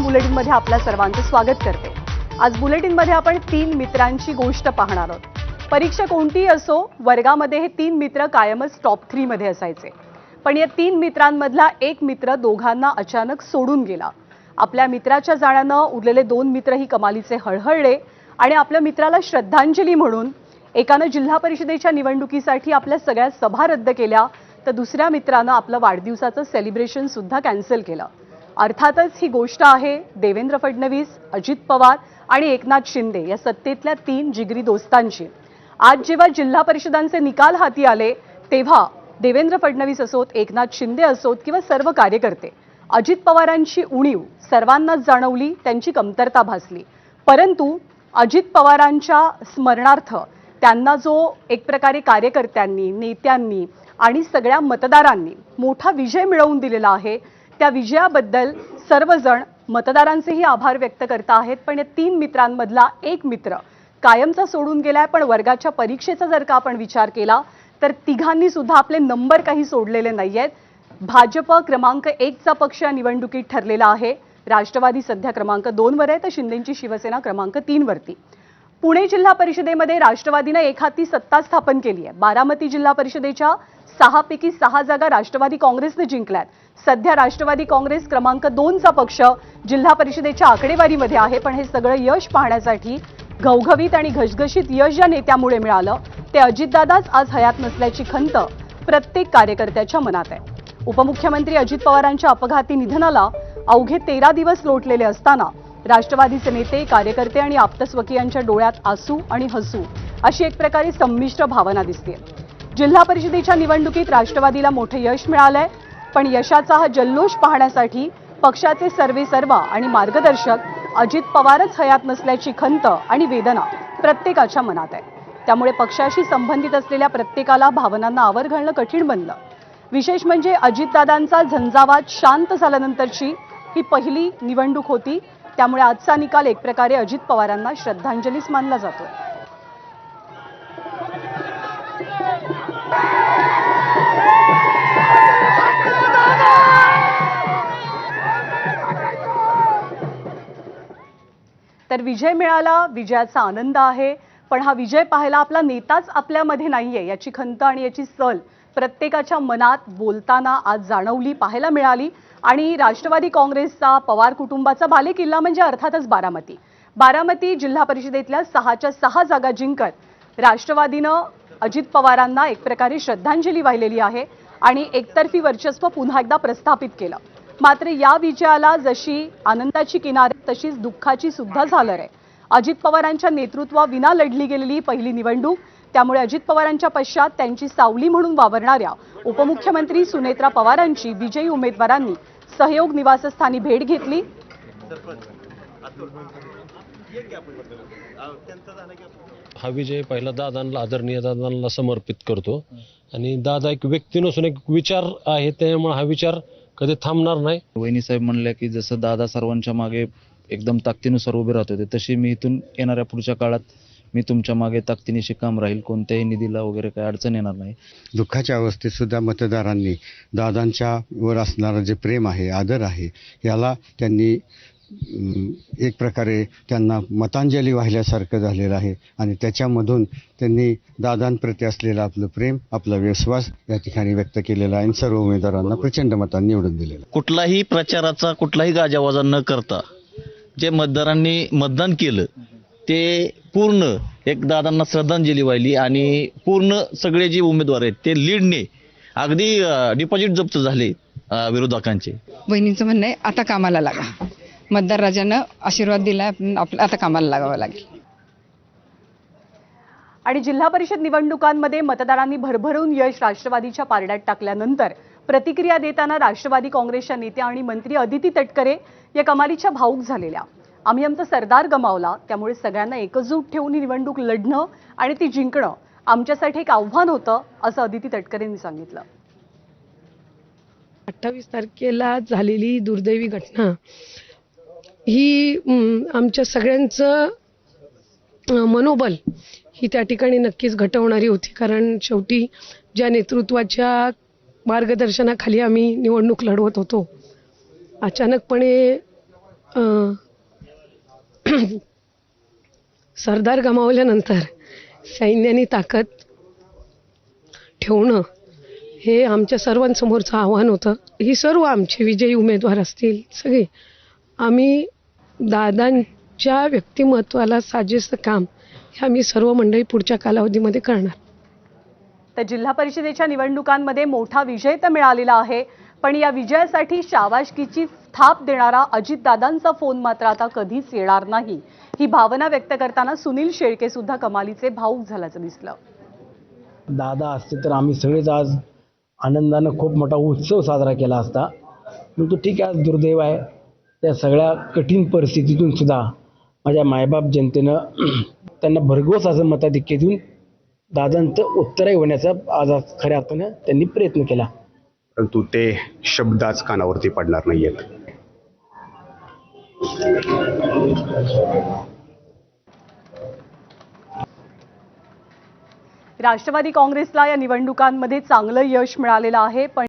बुलेटिनमध्ये आपल्या सर्वांचं स्वागत करते। आज बुलेटिनमध्ये आपण 3 मित्रांची गोष्ट पाहणार आहोत। परीक्षा कोणतीही असो, वर्गामध्ये हे 3 मित्र कायमच टॉप 3 मध्ये असायचे। पण या 3 मित्रांमधला एक मित्र दोघांना अचानक सोडून गेला। आपल्या मित्राच्या जाण्यानं उरलेले 2 मित्रही कमालीचे हळहळले आणि आपल्या मित्राला श्रद्धांजली म्हणून एकानं जिल्हा परिषदेच्या निवडणुकीसाठी आपल्या सगळ्या सभा रद्द केल्या, तर दुसऱ्या मित्रानं आपलं वाढदिवसाचं सेलिब्रेशन सुद्धा कॅन्सल केलं। अर्थातच ही गोष्ट आहे देवेंद्र फडणवीस, अजित पवार आणि एकनाथ शिंदे या सत्तेतल्या 3 जिगरी दोस्तांची। आज जेव्हा जिल्हा परिषदांचे निकाल हाती आले तेव्हा देवेंद्र फडणवीस असोत, एकनाथ शिंदे असोत किंवा सर्व कार्यकर्ते, अजित पवारांची उणीव सर्वांनाच जाणवली, त्यांची कमतरता भासली। परंतु अजित पवारांच्या स्मरणार्थ त्यांना जो एक प्रकारे कार्यकर्त्यांनी, नेत्यांनी आणि सगळ्या मतदारांनी मोठा विजय मिळवून दिलेला आहे, त्या विजयाबद्दल सर्वजण मतदारांचेही आभार व्यक्त करत आहेत। पण या 3 मित्रांमधला एक मित्र कायमचा सोडून गेलाय। पण वर्गाच्या परीक्षेचा जर का आपण विचार केला तर तिघांनी सुद्धा आपले नंबर काही सोडलेले नाहीयेत। भाजप क्रमांक 1 चा पक्ष या निवडणुकीत ठरलेला आहे। राष्ट्रवादी सध्या क्रमांक 2 वर आहे, तर शिंदेची शिवसेना क्रमांक 3 वरती। पुणे जिल्हा परिषदेमध्ये राष्ट्रवादीने एक हाती सत्ता स्थापन केली आहे। बारामती जिल्हा परिषदेच्या 6 पैकी 6 जागा राष्ट्रवादी काँग्रेसने जिंकल्यात। सध्या राष्ट्रवादी काँग्रेस क्रमांक 2 चा पक्ष जिल्हा परिषदेच्या आकडेवारीमध्ये आहे। पण हे सगळं यश पाहण्यासाठी घवघवीत आणि घसघशीत यश ज्या नेत्यामुळे मिळालं ते अजितदादाच आज हयात नसल्याची खंत प्रत्येक कार्यकर्त्याच्या मनात आहे। उपमुख्यमंत्री अजित पवारांच्या अपघाती निधनाला अवघे 13 दिवस लोटलेले असताना राष्ट्रवादीचे नेते, कार्यकर्ते आणि आप्तस्वकीयांच्या डोळ्यात आसू आणि हसू अशी एक प्रकारे संमिश्र भावना दिसते। जिल्हा परिषदेच्या निवडणुकीत राष्ट्रवादीला मोठे यश मिळालंय, पण यशाचा हा जल्लोष पाहण्यासाठी पक्षाचे सर्वेसर्वा आणि मार्गदर्शक अजित पवारच हयात नसल्याची खंत आणि वेदना प्रत्येकाच्या मनात आहे। त्यामुळे पक्षाशी संबंधित असलेल्या प्रत्येकाला भावनांना आवर घालणं कठीण बनलं। विशेष म्हणजे अजितदादांचा झंझावात शांत झाल्यानंतरची ही पहिली निवडणूक होती, त्यामुळे आजचा निकाल एक प्रकारे अजित पवारांना श्रद्धांजलीच मानला जातोय। तर विजय मिळाला, विजयाचा आनंद आहे, पण हा विजय पाहायला आपला नेताच आपल्यामध्ये नाहीये याची खंत आणि याची सल प्रत्येकाच्या मनात बोलताना आज जाणवली, पाहायला मिळाली। आणि राष्ट्रवादी काँग्रेसचा, पवार कुटुंबाचा बालेकिल्ला म्हणजे अर्थातच बारामती जिल्हा परिषदेतल्या 6च्या 6 जागा जिंकत राष्ट्रवादीनं अजित पवारांना एक प्रकारे श्रद्धांजली वाहिलेली आहे आणि एकतर्फी वर्चस्व पुन्हा एकदा प्रस्थापित केलं। मात्र या विजयाला जशी आनंदाची किनार तशीच दुःखाची सुद्धा झालर आहे। अजित पवारांच्या नेतृत्वाविना लढली गेलेली पहिली निवडणूक, त्यामुळे अजित पवारांच्या पश्चात त्यांची सावली म्हणून वावरणाऱ्या उपमुख्यमंत्री सुनेत्रा पवारांची विजयी उमेदवारांनी सहयोग निवासस्थानी भेट घेतली। हा विजय पहिला दादांना, आदरणीय दादांना समर्पित करतो आणि दादा एक व्यक्ती नसून एक विचार आहे, त्यामुळे हा विचार कधी थांबणार नाही। वहिनी साहेब म्हणल्या की जसं दादा सर्वांच्या मागे एकदम ताकदीनुसार उभे राहत होते, तशी मी इथून येणाऱ्या पुढच्या काळात मी तुमच्या मागे ताकदीनिशी काम राहील, कोणत्याही निधीला वगैरे काही अडचण येणार नाही। दुःखाच्या अवस्थेत सुद्धा मतदारांनी दादांच्या वर असणारं जे प्रेम आहे, आदर आहे, याला त्यांनी एक प्रकारे त्यांना मतांजली वाहिल्यासारखं झालेलं आहे आणि त्याच्यामधून त्यांनी दादांप्रती असलेलं आपलं प्रेम, आपला विश्वास या ठिकाणी व्यक्त केलेला आहे। सर्व उमेदवारांना प्रचंड मतांनी निवडून दिलेलं। कुठलाही प्रचाराचा कुठलाही गाजावाजा न करता जे मतदारांनी मतदान केलं ते पूर्ण एक दादांना श्रद्धांजली वाहिली आणि पूर्ण सगळे जे उमेदवार आहेत ते लीडने अगदी डिपॉझिट जप्त झाले विरोधकांचे। बहिणींचं म्हणणं आहे आता कामाला लागा, मतदार राजानं आशीर्वाद दिला, आपलं आता कामाला लागावं लागेल। आणि जिल्हा परिषद निवडणुकांमध्ये मतदारांनी भरभरून यश राष्ट्रवादीच्या पारड्यात टाकल्यानंतर प्रतिक्रिया देताना राष्ट्रवादी काँग्रेसच्या नेत्या आणि मंत्री अदिती तटकरे या कमालीच्या भावूक झालेल्या। आम्ही आमचा सरदार गमावला, त्यामुळे सगळ्यांना एकजूट ठेवून ही निवडणूक लढणं आणि ती जिंकणं आमच्यासाठी एक आव्हान होतं, असं अदिती तटकरेंनी सांगितलं। 28 तारखेला झालेली दुर्दैवी घटना ही आमच्या सगळ्यांचं मनोबल ही त्या ठिकाणी नक्कीच घटवणारी होती, कारण शेवटी ज्या नेतृत्वाच्या मार्गदर्शनाखाली आम्ही निवडणूक लढवत होतो, अचानकपणे अं, सरदार गमावल्यानंतर सैन्याने ताकद ठेवणं हे आमच्या सर्वांसमोरचं आव्हान होतं. ही सर्व आमचे विजयी उमेदवार असतील सगळे आम्ही दादांच्या व्यक्तिमत्वाला साजेसं काम हे आम्ही सर्व मंडळी पुढच्या कालावधीमध्ये करणार. तर जिल्हा परिषदेच्या निवडणुकांमध्ये मोठा विजय तर मिळालेला आहे, पण या विजयासाठी शाबासकीची थाप देणारा अजितदादांचा फोन मात्र आता कधीच येणार नाही, ही भावना व्यक्त करताना सुनील शेळके सुद्धा कमालीचे भावूक झाल्याचं दिसलं. दादा असते तर आम्ही सगळेच आज आनंदानं खूप मोठा उत्सव साजरा केला असता. परंतु ठीक आहे, आज दुर्दैव आहे. त्या सगळ्या कठीण परिस्थितीतून सुद्धा माझ्या मायबाप जनतेनं त्यांना भरघोस असं मताधिक्य देऊन दादांचं उत्तराई होण्याचा आज खऱ्या अर्थानं त्यांनी प्रयत्न केला. परंतु ते शब्दाच कानावरती पडणार नाहीयेत. राष्ट्रवादी काँग्रेसला या निवडणुकांमध्ये चांगलं यश मिळालेलं आहे, पण